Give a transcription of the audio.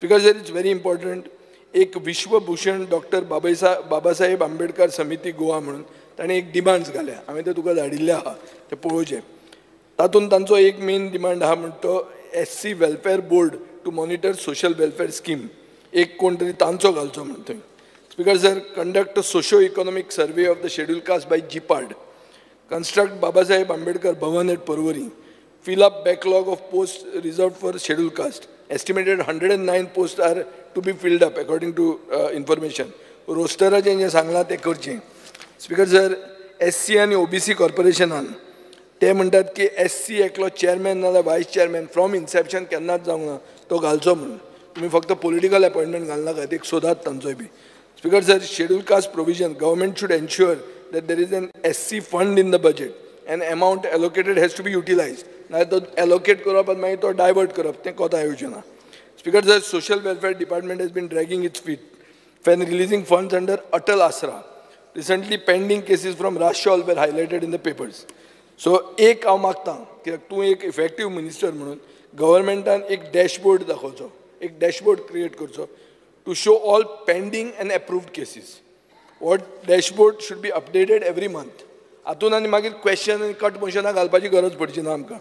Because it's very important. एक Vishwabhushan doctor Babasaheb Ambedkar समिती गोवा म्हणून ताणें एक डिमांड्स घाल्या. हांवें ते तुका धाडिल्ले आहा ते पळोवचें. तातूंत तांचो एक मेन डिमांड आहा म्हणटा तो SC welfare board to monitor social welfare scheme. एक कोण तरी तांचो घालचो म्हणून थंय. Speaker sir, conduct a socio economic survey of the schedule caste by GPARD. Construct Babasaheb Ambedkar Bhavan at Porvorim. Fill up backlog of posts reserved for scheduled caste. Estimated 109 posts are to be filled up according to information. रोस्टराचें जें सांगलां तें करचें. Speaker sir, SC आनी OBC कॉर्पोरेशनान ते म्हणटात की SC एकलो chairman नाजाल्यार वायस चेअरमॅन फ्रॉम इन्सेप्शन केन्नाच जावंक ना तो घालचो म्हणून. तुमी फक्त पॉलिटिकल अपॉइंटमेंट घालनाकात, एक सोदात तांचोय बी. Speaker sir, scheduled caste provision, government should ensure that there is an SC fund in the budget and amount allocated has to be utilized. Now to allocate करप आनी मागीर तो divert करप तें कोता येवचें ना. Speaker sir, social welfare department has been dragging its feet when releasing funds under Atal Asra. Recently pending cases from Rashol were highlighted in the papers. So एक हांव मागतां कित्याक तूं एक इफेक्टिव्ह मिनिस्टर म्हणून गव्हर्मेंटान एक डॅशबोर्ड दाखोवचो, एक डॅशबोर्ड क्रिएट करचो to show all pending and approved cases. What dashboard should be updated every month. हातून आनी मागीर क्वेश्चन आनी कट मोशनां घालपाची गरज पडची ना आमकां.